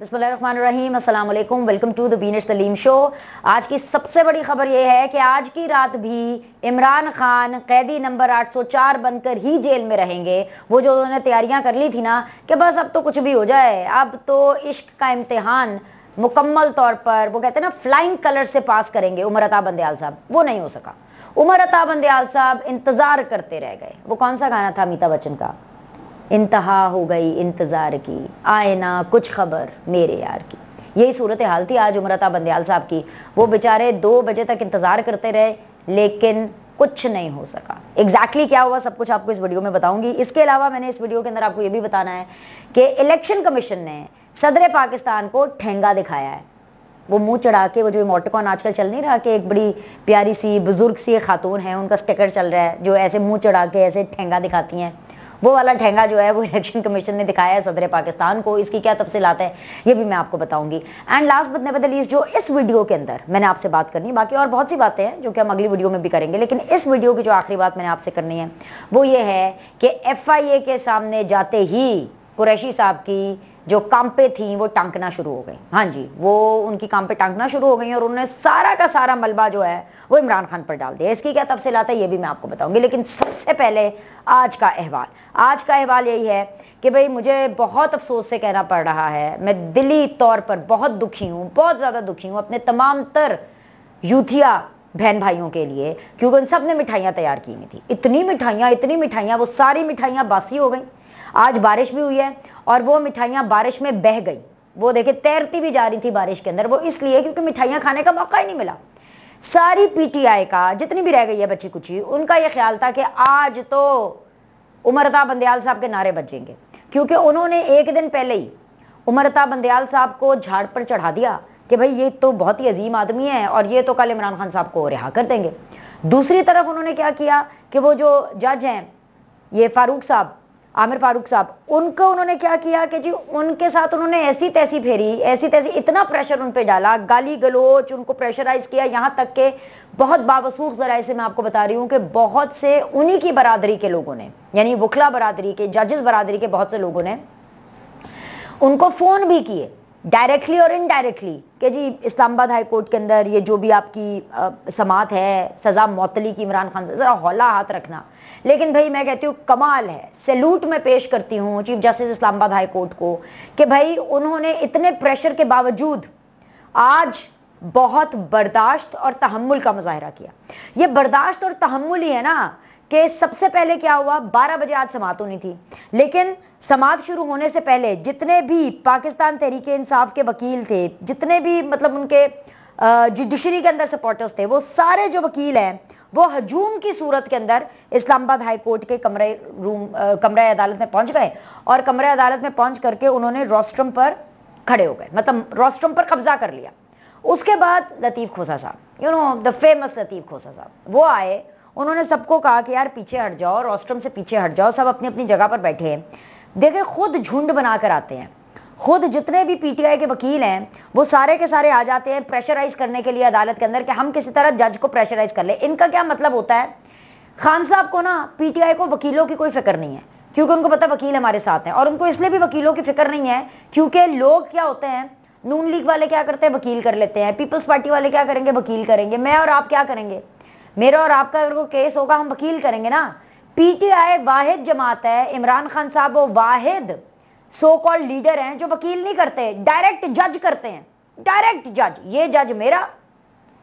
बिस्मिल्लाहिर्रहमानिर्रहीम, अस्सलाम वालेकुम, वेलकम टू द बीनर्स तलीम शो। आज की सबसे बड़ी खबर यह है कि आज की रात भी इमरान खान कैदी नंबर 804 बनकर ही जेल में रहेंगे। वो जो उन्होंने तैयारियां कर ली थी ना कि बस अब तो कुछ भी हो जाए, अब तो इश्क का इम्तिहान मुकम्मल तौर पर वो कहते हैं ना फ्लाइंग कलर से पास करेंगे उमर अता बंदयाल साहब, वो नहीं हो सका। उमर अता बंदयाल साहब इंतजार करते रह गए। वो कौन सा गाना था अमिताभ बच्चन का, इंतहा हो गई इंतजार की, आए ना कुछ खबर मेरे यार की। यही सूरत हाल थी आज उमर अता बंदयाल साहब की। वो बेचारे 2 बजे तक इंतजार करते रहे लेकिन कुछ नहीं हो सका। एग्जैक्टली क्या हुआ सब कुछ आपको इस वीडियो में बताऊंगी। इसके अलावा मैंने इस वीडियो के अंदर आपको यह भी बताना है कि इलेक्शन कमीशन ने सदर पाकिस्तान को ठेंगा दिखाया है। वो मुंह चढ़ा के, वो जो इमोटिकॉन आजकल चल नहीं रहा कि एक बड़ी प्यारी सी बुजुर्ग सी खातून है, उनका स्टिकर चल रहा है जो ऐसे मुंह चढ़ा के ऐसे ठेंगा दिखाती हैं, वो वाला ठेंगा जो है वो इलेक्शन कमीशन ने दिखाया है सदर पाकिस्तान को। इसकी क्या तफसीलात है ये भी मैं आपको बताऊंगी। And last but never the least, जो इस वीडियो के अंदर मैंने आपसे बात करनी है, बाकी और बहुत सी बातें हैं जो कि हम अगली वीडियो में भी करेंगे, लेकिन इस वीडियो की जो आखिरी बात मैंने आपसे करनी है वो ये है कि FIA के सामने जाते ही कुरैशी साहब की जो कांपे थी वो टांकना शुरू हो गई। हाँ जी, वो उनकी कांपे टांकना शुरू हो गई और उन्होंने सारा का सारा मलबा जो है वो इमरान खान पर डाल दिया। इसकी क्या तफसीलात है ये भी मैं आपको बताऊंगी, लेकिन सबसे पहले आज का अहवाल यही है कि भाई मुझे बहुत अफसोस से कहना पड़ रहा है, मैं दिली तौर पर बहुत दुखी हूँ, बहुत ज़्यादा दुखी हूँ अपने तमाम तर यूथिया बहन भाइयों के लिए, क्योंकि उन सब ने मिठाइयाँ तैयार की हुई थी। इतनी मिठाइयाँ, वो सारी मिठाइयाँ बासी हो गई। आज बारिश भी हुई है और वो मिठाइयाँ बारिश में बह गई। वो देखे तैरती भी जा रही थी बारिश के अंदर, वो इसलिए क्योंकि मिठाइयाँ खाने का मौका ही नहीं मिला। सारी PTI का जितनी भी रह गई है बच्ची कुची, उनका ये ख्याल था कि आज तो उमर अता बंदयाल साहब के नारे बजेंगे, क्योंकि उन्होंने एक दिन पहले ही उमर अता बंदयाल साहब को झाड़ पर चढ़ा दिया कि भाई ये तो बहुत ही अजीम आदमी है और ये तो कल इमरान खान साहब को रिहा कर देंगे। दूसरी तरफ उन्होंने क्या किया कि वो जो जज हैं ये फारूक साहब, आमिर फारूक साहब, उनको उन्होंने क्या किया कि जी उनके साथ उन्होंने ऐसी तैसी फेरी, इतना प्रेशर उन पे डाला, गाली गलोच, उनको प्रेशराइज किया, यहाँ तक के बहुत बावसूख जराए से मैं आपको बता रही हूँ कि बहुत से उन्हीं की बरादरी के लोगों ने, यानी वकला बरादरी के, जजेस बरादरी के बहुत से लोगों ने उनको फोन भी किए डायरेक्टली और इनडायरेक्टली कि जी इस्लामाबाद हाई कोर्ट के अंदर ये जो भी आपकी समात है सजा मौतली की इमरान खान से, जरा हौला हाथ रखना। लेकिन भाई मैं कहती हूँ कमाल है, सैल्यूट मैं पेश करती हूँ chief justice Islamabad high court को कि भाई उन्होंने इतने प्रेशर के बावजूद आज बहुत बर्दाश्त और तहम्मुल का मुजाहरा किया। ये बर्दाश्त और तहम्मुल ही है ना कि सबसे पहले क्या हुआ, 12 बजे आज समात होनी थी, लेकिन समात शुरू होने से पहले जितने भी पाकिस्तान तहरीके इंसाफ के वकील थे, जितने भी मतलब उनके जुडिशरी के अंदर सपोर्टर्स थे, वो सारे जो वकील हैं वो हजूम की सूरत के अंदर इस्लामाबाद हाई कोर्ट के कमरे अदालत में पहुंच गए और कमरे अदालत में पहुंच करके उन्होंने रोस्ट्रम पर खड़े हो गए, मतलब रोस्ट्रम पर कब्जा कर लिया। उसके बाद लतीफ़ खोसा साहब, यू नो द फेमस लतीफ़ खोसा साहब, वो आए, उन्होंने सबको कहा कि यार पीछे हट जाओ, रोस्ट्रम से पीछे हट जाओ, सब अपनी अपनी जगह पर बैठे हैं। देखे खुद झुंड बनाकर आते हैं, खुद जितने भी PTI के वकील हैं वो सारे के सारे आ जाते हैं प्रेशराइज करने के लिए अदालत के अंदर कि हम किसी तरह जज को प्रेशराइज कर ले। इनका क्या मतलब होता है, खान साहब को ना PTI को वकीलों की कोई फिक्र नहीं है, क्योंकि उनको पता वकील हमारे साथ हैं, और उनको इसलिए भी वकीलों की फिक्र नहीं है क्योंकि लोग क्या होते हैं, नून लीग वाले क्या करते हैं, वकील कर लेते हैं, पीपल्स पार्टी वाले क्या करेंगे, वकील करेंगे, मैं और आप क्या करेंगे, मेरा और आपका अगर वो केस होगा हम वकील करेंगे ना। PTI वाहिद जमात है, इमरान खान साहब वो वाहिद सो कॉल्ड लीडर हैं जो वकील नहीं करते, डायरेक्ट जज करते हैं, डायरेक्ट जज, ये जज मेरा,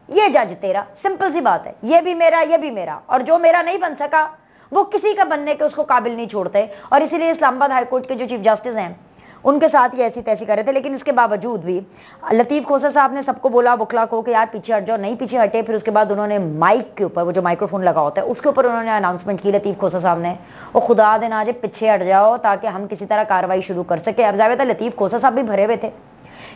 ये जज तेरा, सिंपल सी बात है, ये भी मेरा, ये भी मेरा, और जो मेरा नहीं बन सका वो किसी का बनने के उसको काबिल नहीं छोड़ते। और इसीलिए इस्लामाबाद हाई कोर्ट के जो चीफ जस्टिस हैं उनके साथ ही ऐसी तैसी कर रहे थे। लेकिन इसके बावजूद भी लतीफ़ खोसा साहब ने सबको बोला, वकला को, कि यार पीछे हट जाओ, नहीं पीछे हटे। फिर उसके बाद उन्होंने माइक के ऊपर, वो जो माइक्रोफोन लगा होता है उसके ऊपर उन्होंने अनाउंसमेंट की लतीफ़ खोसा साहब ने, वो खुदा दे ना पीछे हट जाओ ताकि हम किसी तरह कार्रवाई शुरू कर सके। अब जाहिर था लतीफ़ खोसा साहब भी भरे हुए थे,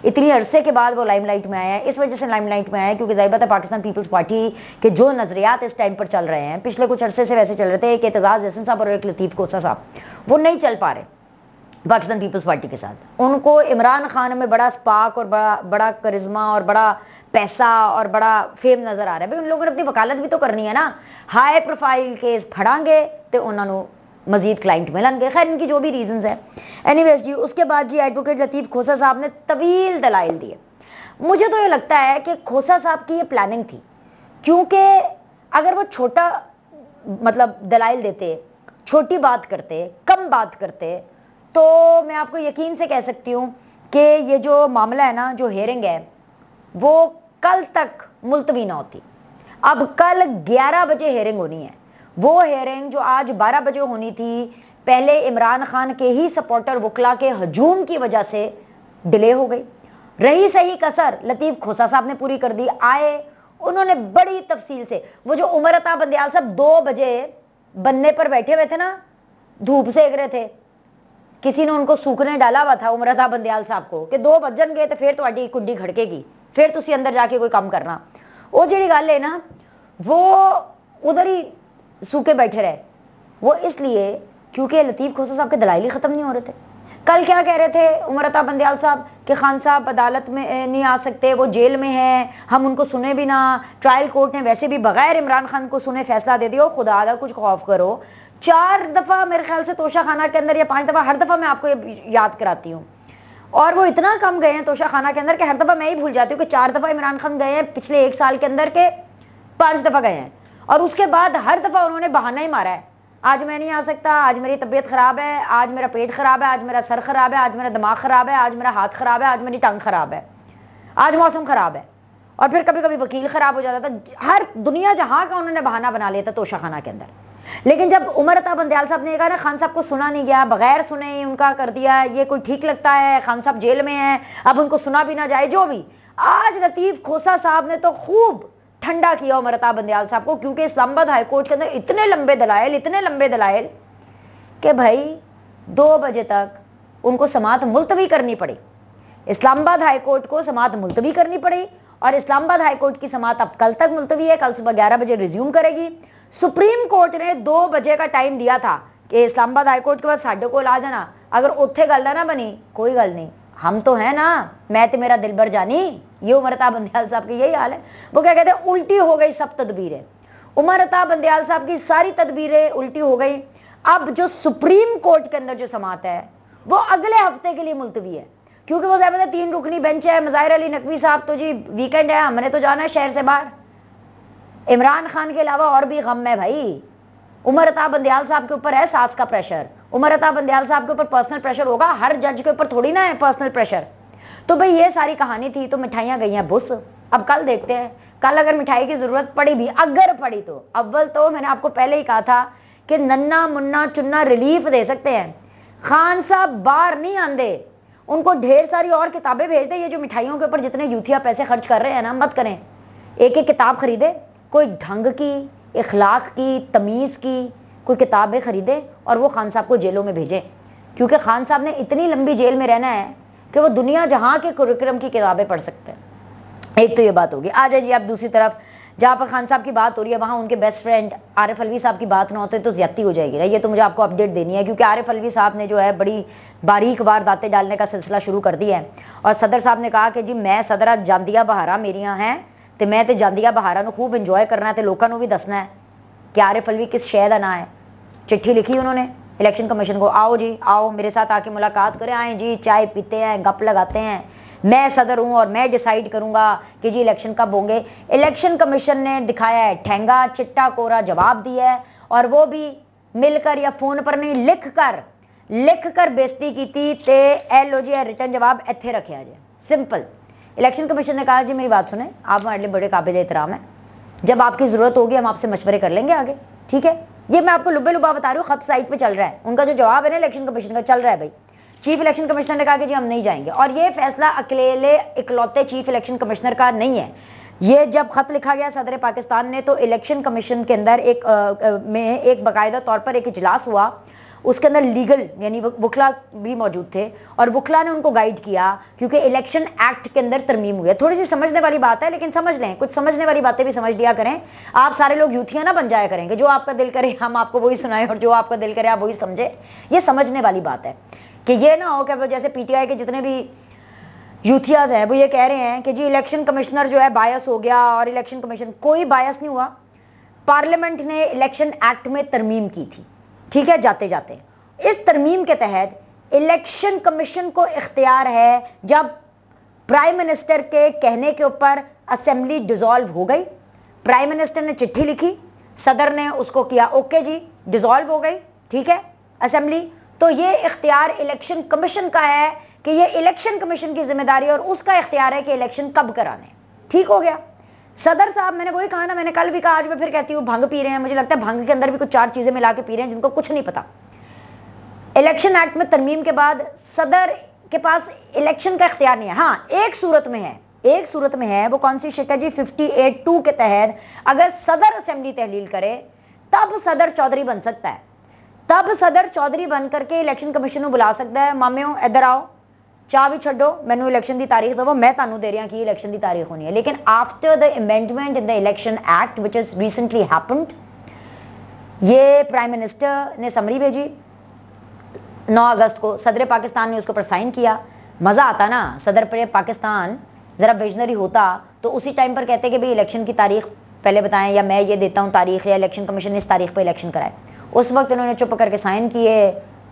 इतनी अरसे के बाद वो लाइमलाइट में आए हैं, इस वजह से लाइमलाइट में आए हैं क्योंकि जाहिर बात है पाकिस्तान पीपल्स पार्टी के जो नजरियात इस टाइम पर चल रहे हैं, पिछले कुछ अरसे से वैसे चल रहे थे, एक एतजाज़ हसन साहब और एक लतीफ़ खोसा साहब, वो नहीं चल पा रहे पाकिस्तान पीपल्स पार्टी के साथ। उनको इमरान खान में बड़ा स्पार्क और बड़ा करिश्मा और बड़ा पैसा और बड़ा फेम नजर आ रहा है। भाई उन लोगों ने अपनी वकालत भी तो करनी है ना, हाई प्रोफाइल केस फड़ांगे तो उन्होंने मजीद क्लाइंट मिलेंगे। खैर इनकी जो भी रीजंस है, एनीवेज जी, उसके बाद जी एडवोकेट लतीफ खोसा साहब ने तवील दलाइल दिए। मुझे तो ये लगता है कि खोसा साहब की ये प्लानिंग थी, क्योंकि अगर वो छोटा मतलब दलाइल देते, छोटी बात करते, कम बात करते, तो मैं आपको यकीन से कह सकती हूँ कि ये जो मामला है ना, जो हेयरिंग है, वो कल तक मुलतवी ना होती। अब कल 11 बजे हेयरिंग होनी है। वो हेयरिंग जो आज 12 बजे होनी थी, पहले इमरान खान के ही सपोर्टर वकला के हजूम की वजह से डिले हो गई। रही सही कसर लतीफ खोसा साहब ने पूरी कर दी। आए, उन्होंने बड़ी तफसील से, वो जो उमर अता बंदियाल साहब 2 बजे बनने पर बैठे हुए थे ना, धूप सेक रहे थे, किसी ने उनको सूखने डाला हुआ था उमर अता बंदियाल साहब को कि 2 बजन गए तो फिर तुम्हारी कुंडी खड़केगी, फिर तुसी अंदर जाके कोई काम करना। वो जी गल है ना, वो उधर ही सूखे बैठे रहे। वो इसलिए क्योंकि लतीफ खोसा साहब के दलाइल ही खत्म नहीं हो रहे थे। कल क्या कह रहे थे उमर अता बंदियाल साहब कि खान साहब अदालत में नहीं आ सकते, वो जेल में हैं, हम उनको सुने भी ना, ट्रायल कोर्ट ने वैसे भी बगैर इमरान खान को सुने फैसला दे दिया। खुदा दा कुछ खौफ करो। 4 दफा मेरे ख्याल से तोशा खाना के अंदर, या 5 दफा, हर दफा मैं आपको याद कराती हूँ, और वो इतना कम गए हैं तोशा खाना के अंदर कि हर दफा मैं ही भूल जाती हूँ कि 4 दफा इमरान खान गए हैं पिछले 1 साल के अंदर के 5 दफा गए हैं, और उसके बाद हर दफा उन्होंने बहाना ही मारा है। आज मैं नहीं आ सकता, आज मेरी तबीयत खराब है, आज मेरा पेट खराब है, आज मेरा सर खराब है, आज मेरा दिमाग खराब है, आज मेरा हाथ खराब है, आज मेरी टांग खराब है, आज मौसम खराब है, और फिर कभी कभी वकील खराब हो जाता था। हर दुनिया जहां का उन्होंने बहाना बना लिया था तोशा खाना के अंदर। लेकिन जब उमर अता बंदियाल साहब ने कहा ना खान साहब को सुना नहीं गया, बगैर सुने ही उनका कर दिया, ये कोई ठीक लगता है, खान साहब जेल में है, अब उनको सुना भी ना जाए, जो भी। आज लतीफ खोसा साहब ने तो खूब ठंडा किया उमर अता बंदियाल साहब को, क्योंकि इस्लामाबाद हाई कोर्ट के अंदर इतने लंबे दलाइल कि भाई 2 बजे तक उनको समाअत मुलतवी करनी पड़ी। इस्लामाबाद हाई कोर्ट को समाअत मुलतवी करनी पड़ी, और इस्लामाबाद हाई कोर्ट की समाअत अब कल तक मुलतवी है, कल सुबह 11 बजे रिज्यूम करेगी। सुप्रीम कोर्ट ने 2 बजे का टाइम दिया था कि इस्लामाबाद हाई कोर्ट के बाद साढ़े को ला जाना, अगर उत्थे गल ना बनी कोई गल नहीं, हम तो है ना, मैं तो मेरा दिल भर जानी। ये उमर अता बंदियाल साहब की यही हाल है। वो क्या कहते हैं, उल्टी हो गई सब तदबीरें। उमर अता बंदियाल साहब की सारी तदबीरें उल्टी हो गई। अब जो सुप्रीम कोर्ट के अंदर जो समाअत है वो अगले हफ्ते के लिए मुलतवी है, क्योंकि वो ज़ाहिर है 3 रुकनी बेंच है। मज़ाहिर अली नकवी साहब तो जी वीकेंड है, हमने तो जाना है शहर से बाहर। इमरान खान के अलावा और भी गम है भाई। उमर अता बंदियाल साहब के ऊपर है सास का प्रेशर, उमर अता बंदियाल साहब के ऊपर पर्सनल प्रेशर होगा, हर जज के ऊपर थोड़ी ना है पर्सनल प्रेशर। तो भाई ये सारी कहानी थी। तो मिठाइयाँ गई हैं बुस। अब कल देखते हैं, कल अगर मिठाई की जरूरत पड़ी भी, अगर पड़ी तो अव्वल तो मैंने आपको पहले ही कहा था कि नन्ना मुन्ना चुन्ना रिलीफ दे सकते हैं। खान साहब बाहर नहीं आंदे, उनको ढेर सारी और किताबें भेज दे। ये जो मिठाइयों के ऊपर जितने यूथिया पैसे खर्च कर रहे हैं ना, मत करें। एक एक किताब खरीदे, कोई ढंग की, इखलाक की, तमीज़ की कोई किताबें खरीदे और वो खान साहब को जेलों में भेजें, क्योंकि खान साहब ने इतनी लंबी जेल में रहना है कि वो दुनिया जहां के कुरिकुलम की किताबें पढ़ सकते हैं। एक तो ये बात होगी। आ जाइए आप दूसरी तरफ, जहाँ पर खान साहब की बात हो रही है वहाँ उनके बेस्ट फ्रेंड आरिफ अलवी साहब की बात ना होते तो ज्यादती हो जाएगी ना। ये तो मुझे आपको अपडेट देनी है, क्योंकि आरिफ अलवी साहब ने जो है बड़ी बारीक वारदातें डालने का सिलसिला शुरू कर दिया है। और सदर साहब ने कहा कि जी मैं सदरा जांदिया बहारा मेरियां हैं तो मैं तो जांदिया बहारा खूब इंजॉय करना है, तो लोगों भी दसना है कि आरिफ अलवी किस शहर का ना है। चिट्ठी लिखी उन्होंने इलेक्शन कमीशन को, आओ जी आओ मेरे साथ आके मुलाकात करें, आए जी चाय पीते हैं, गप लगाते हैं, मैं सदर हूं और मैं डिसाइड करूंगा कि जी इलेक्शन कब होंगे। इलेक्शन कमीशन ने दिखाया है ठेंगा, चिट्टा कोरा जवाब दिया है, और वो भी मिलकर या फोन पर नहीं लिख कर बेइज्जती की थी। ते एल ओ जी रिटर्न जवाब इत्थे रखे जाए। सिंपल। इलेक्शन कमीशन ने कहा जी मेरी बात सुने, आप हमारे लिए बड़े काबिल एहतराम है, जब आपकी जरूरत होगी हम आपसे मशवरे कर लेंगे आगे, ठीक है। ये मैं आपको लुबे लुबा बता रही हूँ, खत साइट पे चल रहा है, उनका जो जवाब है ना इलेक्शन कमीशन का चल रहा है भाई। चीफ इलेक्शन कमिश्नर ने कहा कि जी हम नहीं जाएंगे, और ये फैसला अकेले इकलौते चीफ इलेक्शन कमिश्नर का नहीं है। ये जब खत लिखा गया सदर पाकिस्तान ने, तो इलेक्शन कमीशन के अंदर एक बाकायदा तौर पर एक इजलास हुआ, उसके अंदर लीगल यानी वकला भी मौजूद थे, और वकला ने उनको गाइड किया, क्योंकि इलेक्शन एक्ट के अंदर तरमीम हुई है। थोड़ी सी समझने वाली बात है, लेकिन समझ लें, कुछ समझने वाली बातें भी समझ लिया करें। आप सारे लोग यूथिया ना बन जाया करेंगे, जो आपका दिल करे हम आपको वही सुनाएं, और जो आपका दिल करे आप वही समझे। ये समझने वाली बात है कि ये ना हो कि वो जैसे पीटीआई के जितने भी यूथियाज हैं वो ये कह रहे हैं कि जी इलेक्शन कमिश्नर जो है बायस हो गया, और इलेक्शन कमीशन कोई बायस नहीं हुआ। पार्लियामेंट ने इलेक्शन एक्ट में तरमीम की थी, ठीक है, जाते जाते इस तरमीम के तहत इलेक्शन कमीशन को इख्तियार है जब प्राइम मिनिस्टर के कहने के ऊपर असेंबली डिसॉल्व हो गई, प्राइम मिनिस्टर ने चिट्ठी लिखी, सदर ने उसको किया ओके जी, डिसॉल्व हो गई, ठीक है असेंबली, तो ये इख्तियार इलेक्शन कमीशन का है कि ये इलेक्शन कमीशन की जिम्मेदारी और उसका इख्तियार है कि इलेक्शन कब कराने। ठीक हो गया। सदर साहब, मैंने वही कहा ना, मैंने कल भी कहा, आज मैं फिर कहती हूँ, भंग पी रहे हैं। मुझे लगता है भंग के अंदर भी कुछ 4 चीजें मिला के पी रहे हैं जिनको कुछ नहीं पता। इलेक्शन एक्ट में तरमीम के बाद सदर के पास इलेक्शन का इख्तियार नहीं है। हाँ, एक सूरत में है, एक सूरत में है, वो कौन सी शिक है जी, 58(2) के तहत अगर सदर असेंबली तहलील करे तब सदर चौधरी बन सकता है। तब सदर चौधरी बन करके इलेक्शन कमीशन को बुला सकता है, मामियों इधर आओ, चाह भी छो, मैनू इलेक्शन की तारीख दो, मैं तानू दे रहा कि इलेक्शन की तारीख होनी है। लेकिन after the amendment in the election act which is recently happened, ये प्राइम मिनिस्टर ने समरी भेजी 9 अगस्त को, सदर पाकिस्तान ने उसके ऊपर साइन किया। मजा आता ना, सदर पाकिस्तान जरा विजनरी होता तो उसी टाइम पर कहते कि भाई इलेक्शन की तारीख पहले बताएं, या मैं ये देता हूं तारीख, या इलेक्शन कमीशन इस तारीख पर इलेक्शन कराए। उस वक्त उन्होंने चुप करके साइन किए,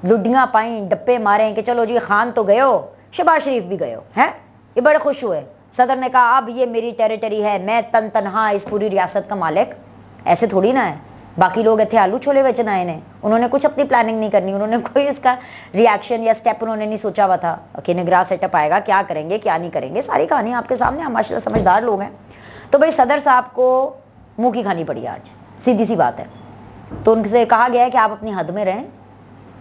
लुडियां पाई, डप्पे मारे कि चलो जी खान तो गए हो, शहबाज शरीफ भी गए हो, हैं, ये बड़े खुश हुए। सदर ने कहा अब ये मेरी टेरिटरी है, मैं तनहा इस पूरी रियासत का मालिक। ऐसे थोड़ी ना है, बाकी लोग इतने आलू छोले बेचन आए ने, उन्होंने कुछ अपनी प्लानिंग नहीं करनी, उन्होंने कोई इसका रिएक्शन या स्टेप उन्होंने नहीं सोचा हुआ था कि निगरान सेटअप आएगा, क्या करेंगे क्या नहीं करेंगे, सारी कहानी आपके सामने, हम माशाल्लाह समझदार लोग हैं। तो भाई सदर साहब को मुंह की खानी पड़ी आज, सीधी सी बात है। तो उनसे कहा गया है कि आप अपनी हद में रहें,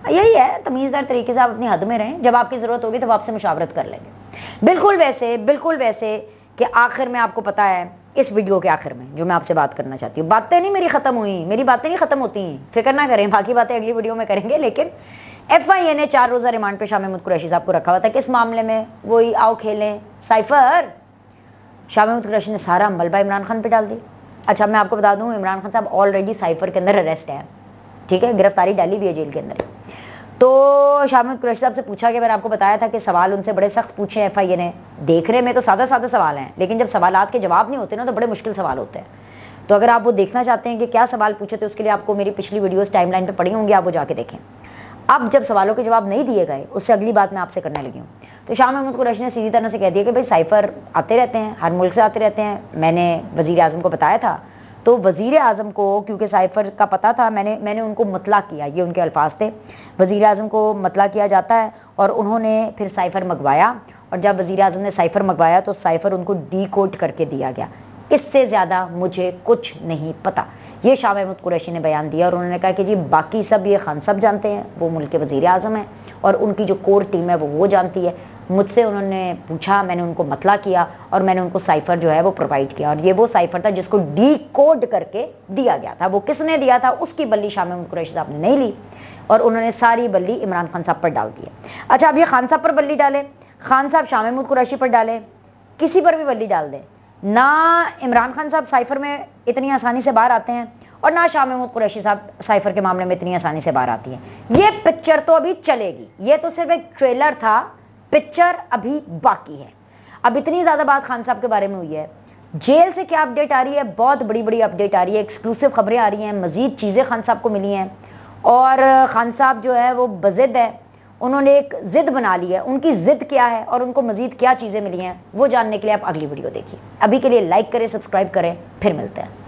यही है तमीज़दार तरीके से, आप अपनी हद में रहें, जब आपकी ज़रूरत होगी तब आपसे मुशावरत कर लेंगे। बिल्कुल वैसे कि आखिर में आपको पता है, इस वीडियो के आखिर में जो मैं आपसे बात करना चाहती हूँ, बातें नहीं मेरी ख़त्म हुई, मेरी बातें नहीं ख़त्म होती हैं, फिक्र ना करें, बाकी बातें अगली वीडियो में करेंगे। लेकिन FIA ने 4 रोज़ा रिमांड पे शाह महमूद कुरैशी साहब को रखा हुआ था। किस मामले में? वही आओ खेलें साइफर। शाह महमूद कुरैशी ने सारा मलबा इमरान खान पे डाल दी। अच्छा, मैं आपको बता दूँ, इमरान खान साहब ऑलरेडी साइफर के अंदर अरेस्ट है, ठीक है, गिरफ्तारी डाली भी है जेल के अंदर। तो शाह महमूद कुरैशी साहब से पूछा कि मैंने आपको बताया था कि सवाल उनसे बड़े सख्त पूछे FIA ने। देखने में तो सादा सवाल हैं, लेकिन जब सवालात के जवाब नहीं होते ना तो बड़े मुश्किल सवाल होते हैं। तो अगर आप वो देखना चाहते हैं कि क्या सवाल पूछे, तो उसके लिए आपको मेरी पिछली वीडियोस टाइमलाइन पे पड़ी होंगी, आप वो जाके देखें। अब जब सवालों के जवाब नहीं दिए गए, उससे अगली बात मैं आपसे करने लगी हूँ। तो शाह महमूद कुरैशी ने सीधी तरह से कह दिया कि भाई साइफर आते रहते हैं, हर मुल्क से आते रहते हैं, मैंने वज़ीर आज़म को बताया था। तो वज़ीर आज़म को क्योंकि साइफर का पता था, मैंने उनको मतला किया, ये उनके अल्फाज थे। वज़ीर आज़म को मतला किया जाता है और उन्होंने फिर साइफर मंगवाया, और जब वज़ीर आज़म ने साइफर मंगवाया तो साइफर उनको डीकोड करके दिया गया। इससे ज़्यादा मुझे कुछ नहीं पता, ये शाह महमूद कुरैशी ने बयान दिया। और उन्होंने कहा कि जी बाकी सब ये खान साहब जानते हैं, वो मुल्क के वज़ीर आज़म हैं और उनकी जो कोर टीम है वो जानती है। मुझसे उन्होंने पूछा, मैंने उनको मतला किया और मैंने उनको साइफर जो है वो प्रोवाइड किया, और ये वो साइफर था जिसको डीकोड करके दिया गया था। वो किसने दिया था, उसकी बल्ली शाह महमूद कुरैशी साहब ने नहीं ली, और उन्होंने सारी बल्ली इमरान खान साहब पर डाल दी। अच्छा, अब ये खान साहब पर बल्ली डाले, खान साहब शाह महमूद कुरैशी पर डाले, किसी पर भी बल्ली डाल दें ना, इमरान खान साहब साइफर में इतनी आसानी से बाहर आते हैं और ना शाह महमूद कुरैशी साहब साइफर के मामले में इतनी आसानी से बाहर आती है। ये पिक्चर तो अभी चलेगी, ये तो सिर्फ एक ट्रेलर था, पिक्चर अभी बाकी है। अब इतनी ज्यादा बात खान साहब के बारे में हुई है, जेल से क्या अपडेट आ रही है, बहुत बड़ी बड़ी अपडेट आ रही है, एक्सक्लूसिव खबरें आ रही हैं, मजीद चीजें खान साहब को मिली हैं, और खान साहब जो है वो बजिद है, उन्होंने एक जिद बना ली है। उनकी जिद क्या है और उनको मजीद क्या चीजें मिली हैं, वो जानने के लिए आप अगली वीडियो देखिए। अभी के लिए लाइक करें, सब्सक्राइब करें, फिर मिलते हैं।